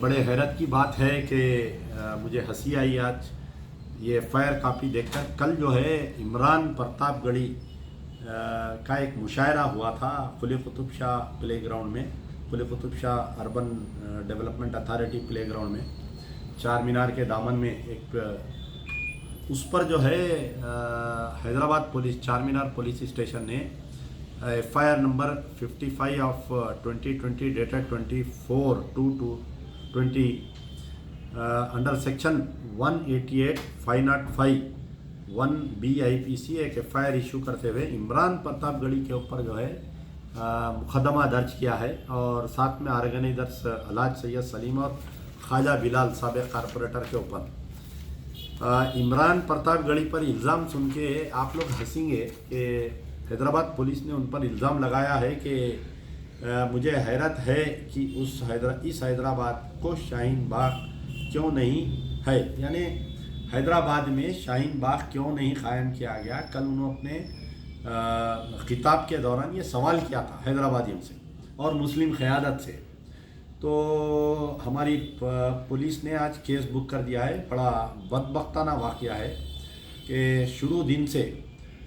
बड़े हैरत की बात है कि मुझे हंसी आई आज ये FIR कापी देखकर। कल जो है इमरान प्रतापगढ़ी का एक मुशायरा हुआ था कुली कुतुब शाह प्ले ग्राउंड में, Quli Qutub Shah urban development authority playground में, चार मीनार के दामन में एक उस पर जो है हैदराबाद पुलिस चार मीनार पुलिस स्टेशन ने FIR number 55 of 2020 dated 24/2/20 under section 188 505 1B IPC एक FIR इशू करते हुए इमरान प्रतापगढ़ी के ऊपर जो है मुकदमा दर्ज किया है और साथ में ऑर्गेनाइजर्स अलाज सैयद सलीम और ख्वाजा बिलाल साबिक कारपोरेटर के ऊपर इमरान प्रतापगढ़ी पर इल्ज़ाम सुन के आप लोग हंसेंगे कि हैदराबाद पुलिस ने उन पर इल्ज़ाम लगाया है कि मुझे हैरत है कि इस हैदराबाद को शाहीन बाग क्यों नहीं है, यानी हैदराबाद में शाहीन बाग क्यों नहीं कायम किया गया। कल उन्होंने अपने खिताब के दौरान ये सवाल किया था हैदराबादियों से और मुस्लिम क़यादत से। तो हमारी पुलिस ने आज केस बुक कर दिया है। बड़ा बदबख्ताना वाक़या है कि शुरू दिन से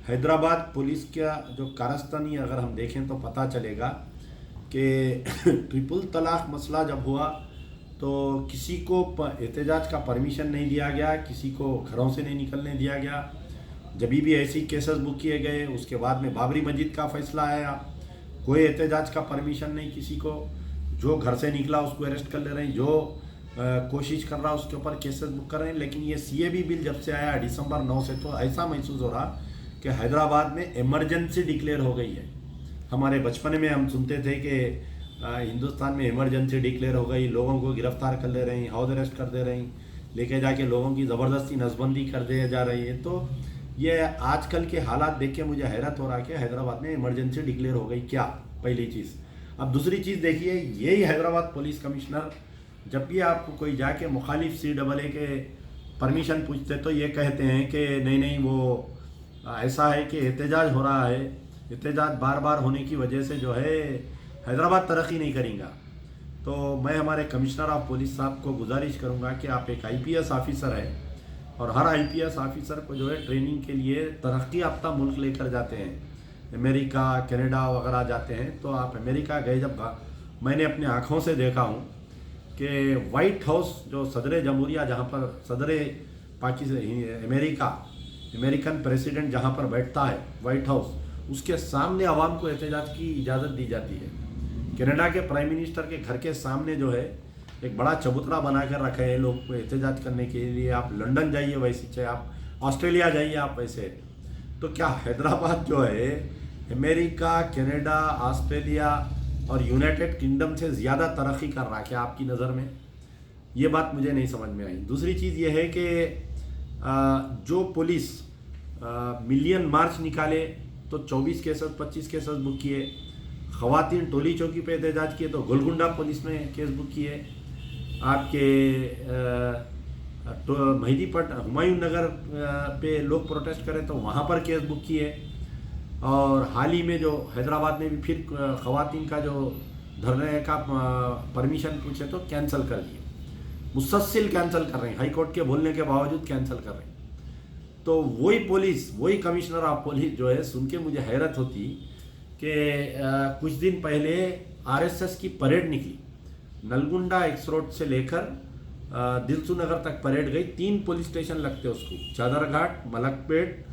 हैदराबाद पुलिस का जो कारस्तानी अगर हम देखें तो पता चलेगा कि ट्रिपल तलाक मसला जब हुआ तो किसी को एहतजाज का परमिशन नहीं दिया गया, किसी को घरों से नहीं निकलने दिया गया। जब भी ऐसी केसेस बुक किए गए उसके बाद में बाबरी मस्जिद का फैसला आया, कोई एहतजाज का परमिशन नहीं किसी को, जो घर से निकला उसको अरेस्ट कर ले रहे हैं, जो कोशिश कर रहा उसके ऊपर केसेस बुक कर रहे हैं। लेकिन ये CAB बिल जब से आया दिसंबर 9 से तो ऐसा महसूस हो रहा कि हैदराबाद में इमरजेंसी डिक्लेयर हो गई है। हमारे बचपन में हम सुनते थे कि हिंदुस्तान में इमरजेंसी डिक्लेयर हो गई, लोगों को गिरफ्तार कर ले रहे हैं, हाउस अरेस्ट कर दे रहे हैं, लेके जाके लोगों की ज़बरदस्ती नसबंदी कर दे जा रही है। तो ये आजकल के हालात देख के मुझे हैरत हो रहा है कि हैदराबाद में इमरजेंसी डिक्लेयर हो गई क्या, पहली चीज़। अब दूसरी चीज़ देखिए, यही हैदराबाद पुलिस कमिश्नर जब भी आप कोई जाके मुखालिफ CAA के परमिशन पूछते तो ये कहते हैं कि नहीं नहीं वो ऐसा है कि एहतजाज हो रहा है, एहतजाज बार बार होने की वजह से जो है हैदराबाद तरक्की नहीं करेगा। तो मैं हमारे कमिश्नर ऑफ पुलिस साहब को गुजारिश करूंगा कि आप एक IPS ऑफिसर है और हर IPS ऑफिसर को जो है ट्रेनिंग के लिए तरक्की याफ्ता मुल्क लेकर जाते हैं, अमेरिका कनाडा वगैरह जाते हैं। तो आप अमेरिका गए जब मैंने अपने आँखों से देखा हूँ कि वाइट हाउस जो सदर जमहूरिया जहाँ पर सदर पाकिस्तान अमेरिकन प्रेसिडेंट जहाँ पर बैठता है वाइट हाउस, उसके सामने आवाम को एहतजाज की इजाज़त दी जाती है। कनाडा के प्राइम मिनिस्टर के घर के सामने जो है एक बड़ा चबूतरा बना कर रखे हैं लोग को एहतजाज करने के लिए। आप लंदन जाइए वैसे, चाहे आप ऑस्ट्रेलिया जाइए आप वैसे। तो क्या हैदराबाद जो है अमेरिका कनाडा ऑस्ट्रेलिया और यूनाइटेड किंगडम से ज़्यादा तरक्की कर रहा है क्या आपकी नज़र में? ये बात मुझे नहीं समझ में आई। दूसरी चीज़ ये है कि जो पुलिस मिलियन मार्च निकाले तो 24 केसेस 25 केसेस बुक किए, ख़वातीन टोली चौकी पे एहतजाज किए तो गोलकुंडा पुलिस ने केस बुक किए, आपके तो मेहदीपट हुमायूं नगर पे लोग प्रोटेस्ट करें तो वहाँ पर केस बुक किए। और हाल ही में जो हैदराबाद में भी फिर ख़वातीन का जो धरने का परमिशन पूछे तो कैंसिल कर दिए, मुसलसल कैंसिल कर रहे हैं, हाई कोर्ट के बोलने के बावजूद कैंसिल कर रहे हैं। तो वही पुलिस वही कमिश्नर ऑफ पुलिस जो है, सुन के मुझे हैरत होती कि कुछ दिन पहले RSS की परेड निकली, नलगुंडा एक्स रोड से लेकर दिलसू नगर तक परेड गई। 3 पुलिस स्टेशन लगते उसको, चादरघाट, मलकपेट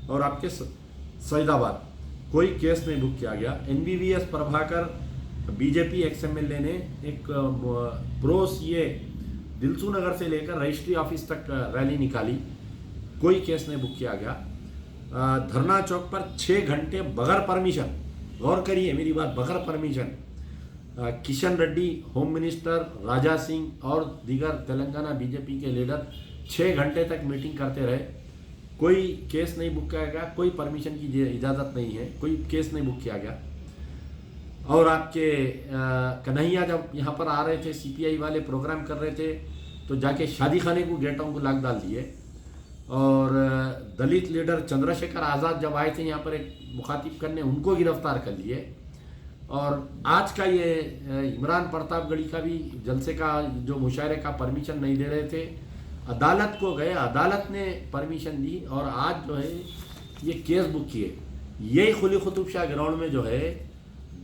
और आपके सैदाबाद। कोई केस नहीं बुक किया गया। NBBS प्रभाकर BJP XMLA ने एक प्रो CA दिलसू नगर से लेकर रजिस्ट्री ऑफिस तक रैली निकाली, कोई केस नहीं बुक किया गया। धरना चौक पर 6 घंटे बगैर परमिशन, गौर करिए मेरी बात, बगैर permission Kishan Reddy, home minister Raja Singh और दीगर तेलंगाना BJP के लीडर 6 घंटे तक मीटिंग करते रहे, कोई केस नहीं बुक किया गया, कोई परमिशन की इजाज़त नहीं है, कोई केस नहीं बुक किया गया। और आपके कन्हैया जब यहाँ पर आ रहे थे, CPI वाले प्रोग्राम कर रहे थे तो जाके शादी खाने को गेटों को लाक डाल दिए। और दलित लीडर चंद्रशेखर आज़ाद जब आए थे यहाँ पर एक मुखातिब करने, उनको गिरफ्तार कर लिए। और आज का ये इमरान प्रतापगढ़ी का भी जलसे का जो मुशायरे का परमिशन नहीं दे रहे थे, अदालत को गए, अदालत ने परमिशन दी और आज जो है ये केस बुक किए। यही कुली कुतुब शाह ग्राउंड में जो है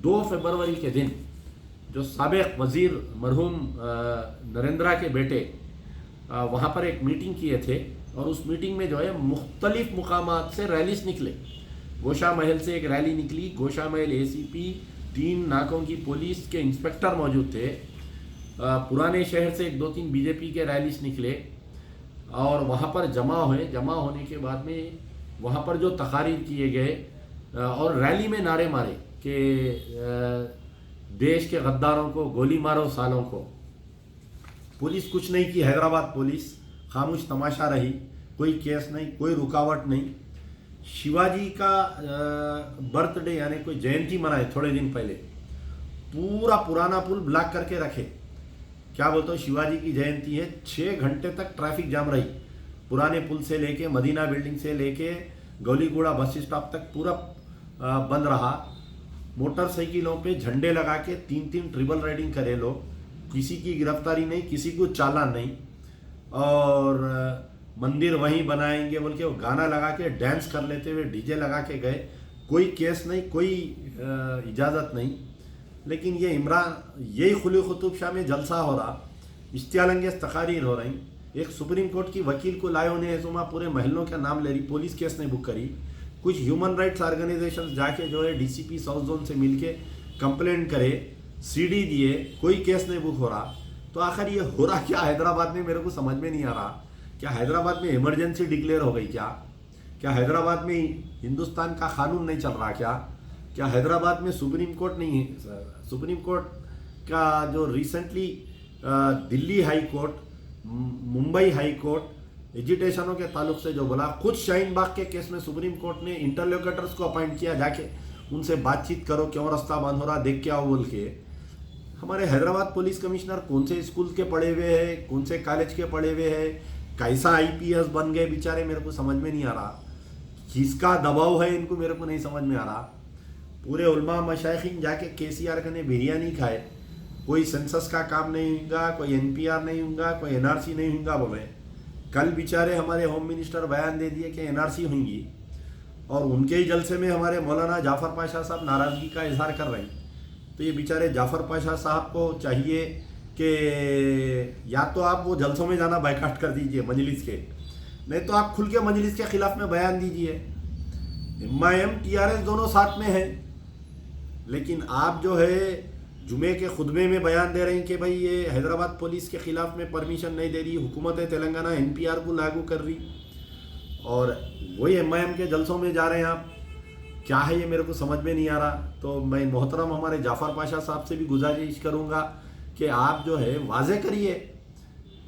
2 फरवरी के दिन जो साबिक वज़ीर मरहूम नरेंद्रा के बेटे वहाँ पर एक मीटिंग किए थे और उस मीटिंग में जो है मुख्तलिफ मुकामात से रैलीस निकले। गोशा महल से एक रैली निकली, गोशा महल ACP, 3 नाकों की पुलिस के इंस्पेक्टर मौजूद थे। पुराने शहर से 1-2-3 BJP के रैलीस निकले और वहाँ पर जमा हुए। जमा होने के बाद में वहाँ पर जो तकारीर किए गए और रैली में नारे मारे कि देश के गद्दारों को गोली मारो, सालों को। पुलिस कुछ नहीं की, हैदराबाद पुलिस खामोश तमाशा रही, कोई केस नहीं, कोई रुकावट नहीं। शिवाजी का बर्थडे यानी कोई जयंती मनाए थोड़े दिन पहले, पूरा पुराना पुल ब्लॉक करके रखे। क्या बोलते हो, शिवाजी की जयंती है, 6 घंटे तक ट्रैफिक जाम रही। पुराने पुल से लेके मदीना बिल्डिंग से लेके गौलीगुड़ा बस स्टॉप तक पूरा बंद रहा। मोटरसाइकिलों पे झंडे लगा के 3-3 ट्रिपल राइडिंग करे लोग, किसी की गिरफ्तारी नहीं, किसी को चालान नहीं। और मंदिर वहीं बनाएंगे बोल के वो गाना लगा के डांस कर लेते हुए डीजे लगा के गए। कोई केस नहीं, कोई इजाज़त नहीं। लेकिन ये इमरान, यही खुली कुतुब शाह में जलसा हो रहा, इश्तियालंगेज़ तकारीर हो रही। एक सुप्रीम कोर्ट की वकील को लाए उन्हें जुमा पूरे महलों का नाम ले रही, पुलिस केस नहीं बुक करी। कुछ ह्यूमन राइट्स ऑर्गेनाइजेशन जाके जो है DCP साउथ जोन से मिलके कंप्लेंट करे, CD दिए, कोई केस नहीं बुक हो रहा। तो आखिर ये हो रहा क्या हैदराबाद में, मेरे को समझ में नहीं आ रहा। क्या हैदराबाद में इमरजेंसी डिक्लेयर हो गई क्या हैदराबाद में हिंदुस्तान का कानून नहीं चल रहा क्या हैदराबाद में सुप्रीम कोर्ट नहीं है? सुप्रीम कोर्ट का जो recently Delhi high court, Mumbai high court एजिटेशनों के ताल्लुक से जो बोला, खुद शाहीन बाग के केस में सुप्रीम कोर्ट ने इंटरलोकेटर्स को अपॉइंट किया, जाके उनसे बातचीत करो, क्यों रास्ता बंद हो रहा देख के आओ बोल के। हमारे हैदराबाद पुलिस कमिश्नर कौन से स्कूल के पढ़े हुए हैं, कौन से कॉलेज के पढ़े हुए हैं, कैसा IPS बन गए बेचारे, मेरे को समझ में नहीं आ रहा। किसका दबाव है इनको, मेरे को नहीं समझ में आ रहा। पूरे उलमा मशाइखीन जाके KCR ने बिरयानी खाए, कोई सेंसस का काम नहीं होगा, कोई NPR नहीं होगा, कोई NRC नहीं होगा बोले। कल बेचारे हमारे होम मिनिस्टर बयान दे दिए कि NRC होंगी और उनके ही जलसे में हमारे मौलाना जाफ़र पाशा साहब नाराज़गी का इजहार कर रहे हैं। तो ये बेचारे जाफ़र पाशा साहब को चाहिए कि या तो आप वो जलसों में जाना बाइकाट कर दीजिए मजलिस के, नहीं तो आप खुल के मजलिस के खिलाफ में बयान दीजिए। MIM TRS दोनों साथ में है, लेकिन आप जो है जुमे के खुतबे में बयान दे रहे हैं कि भाई ये हैदराबाद पुलिस के खिलाफ में परमिशन नहीं दे रही, हुकूमत तेलंगाना NPR को लागू कर रही, और वही MIM के जलसों में जा रहे हैं आप। क्या है ये, मेरे को समझ में नहीं आ रहा। तो मैं मोहतरम हमारे जाफ़र पाशा साहब से भी गुजारिश करूँगा कि आप जो है वाजे करिए,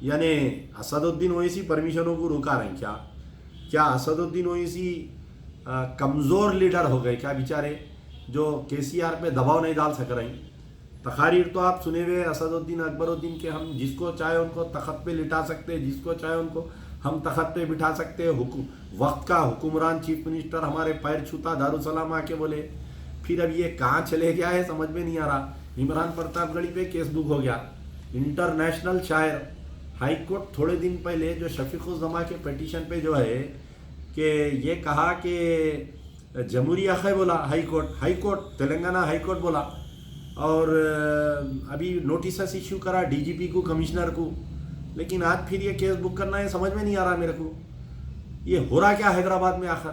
यानी असदुद्दीन ओवैसी परमिशनों को रुका रहे हैं क्या असदुद्दीन ओवैसी कमज़ोर लीडर हो गए क्या बेचारे, जो KCR पे दबाव नहीं डाल सक रहे हैं? तकारीर तो आप सुने हुए असदुद्दीन अकबरुद्दीन के, हम जिसको चाहे उनको तख्त पे लिटा सकते हैं, जिसको चाहे उनको हम तख्त पे बिठा सकते हैं। वक्त का हुक्मरान चीफ मिनिस्टर हमारे पैर छूता दारुसलाम आके बोले। फिर अब ये कहाँ चले गया है समझ में नहीं आ रहा। इमरान प्रतापगढ़ी पे केस बुक हो गया। इंटरनेशनल शायर हाई कोर्ट थोड़े दिन पहले जो शफीकुज़्ज़मा के पिटीशन पे जो है कि ये कहा कि जमहूरिया है बोला high court Telangana high court बोला, और अभी नोटिस इश्यू करा DGP को, कमिश्नर को। लेकिन आज फिर ये केस बुक करना है, समझ में नहीं आ रहा मेरे को। ये हो रहा क्या हैदराबाद में आखिर?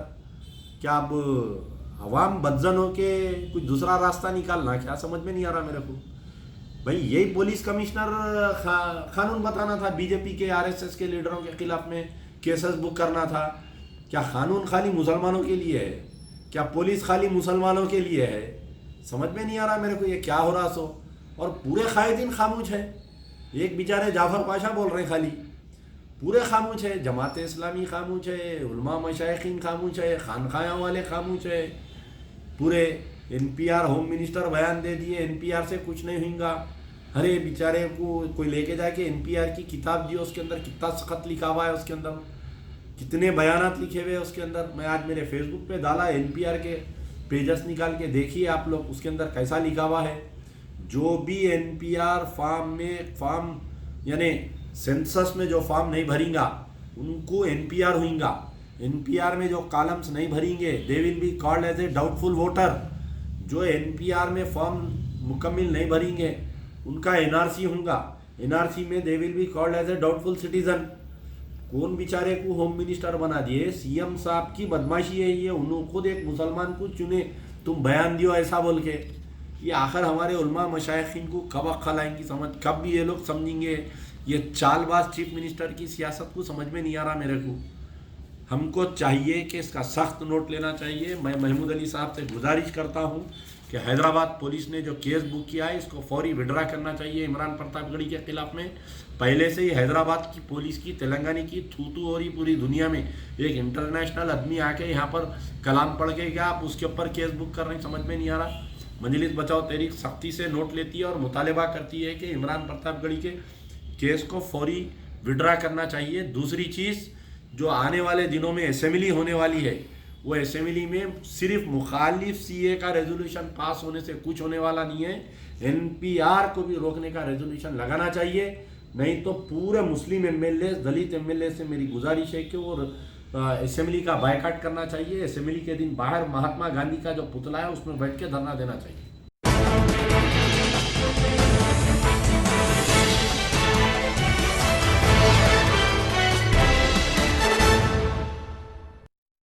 क्या अब अवाम बदजन हो के कुछ दूसरा रास्ता निकालना, क्या समझ में नहीं आ रहा मेरे को। भाई यही पुलिस कमिश्नर कानून बताना था, BJP के RSS के लीडरों के खिलाफ में केसेस बुक करना था। क्या कानून खाली मुसलमानों के लिए है? क्या पुलिस खाली मुसलमानों के लिए है? समझ में नहीं आ रहा मेरे को ये क्या हो रहा सो। और पूरे कायदीन खामोश है। एक बेचारे जाफ़र पाशा बोल रहे हैं खाली, पूरे खामोश है। जमात इस्लामी खामोश है, उलमा मशाइखीन खामोश है, खानखायां वाले खामोश है। पूरे NPR होम मिनिस्टर बयान दे दिए, NPR से कुछ नहीं होगा। अरे बेचारे को कोई लेके जाके NPR की किताब दी, उसके अंदर कितना सख्त लिखा हुआ है, उसके अंदर कितने बयानात लिखे हुए हैं उसके अंदर। मैं आज मेरे फेसबुक पे डाला NPR के पेजेस निकाल के देखिए आप लोग, उसके अंदर कैसा लिखा हुआ है। जो भी एनपीआर फॉर्म यानी सेंसस में जो फॉर्म नहीं भरेगा उनको एनपीआर होगा। एनपीआर में जो कॉलम्स नहीं भरेंगे they will be called as a doubtful voter. जो एनपीआर में फॉर्म मुकम्मल नहीं भरेंगे उनका एनआरसी होगा। एनआरसी में they will be called as a doubtful citizen. कौन बेचारे को होम मिनिस्टर बना दिए? सीएम साहब की बदमाशी है ये। उन्होंने खुद एक मुसलमान को चुने, तुम बयान दियो ऐसा बोल के। ये आखिर हमारे उलमा मशाइखीन को कब अक्ल आएंगी समझ, कब भी ये लोग समझेंगे? ये चालबाज चीफ मिनिस्टर की सियासत को समझ में नहीं आ रहा मेरे को। हमको चाहिए कि इसका सख्त नोट लेना चाहिए। मैं महमूद अली साहब से गुजारिश करता हूँ कि हैदराबाद पुलिस ने जो केस बुक किया है इसको फौरी विड्रा करना चाहिए इमरान प्रतापगढ़ी के खिलाफ में। पहले से ही हैदराबाद की पुलिस की, तेलंगाना की थू हो रही पूरी दुनिया में। एक इंटरनेशनल आदमी आके यहाँ पर कलाम पढ़ के क्या आप उसके ऊपर केस बुक कर रहे हैं, समझ में नहीं आ रहा। मजलिस बचाओ तहरीक सख्ती से नोट लेती है और मुतालबा करती है कि इमरान प्रतापगढ़ी के केस को फौरी विड्रा करना चाहिए। दूसरी चीज़, जो आने वाले दिनों में असेंबली होने वाली है, वो असेंबली में सिर्फ मुखालिफ सीए का रेजोल्यूशन पास होने से कुछ होने वाला नहीं है। एनपीआर को भी रोकने का रेजोल्यूशन लगाना चाहिए। नहीं तो पूरे मुस्लिम एमएलए, दलित एमएलए से मेरी गुजारिश है कि वो असेंबली का बायकाट करना चाहिए। असेंबली के दिन बाहर महात्मा गांधी का जो पुतला है उसमें बैठ के धरना देना चाहिए।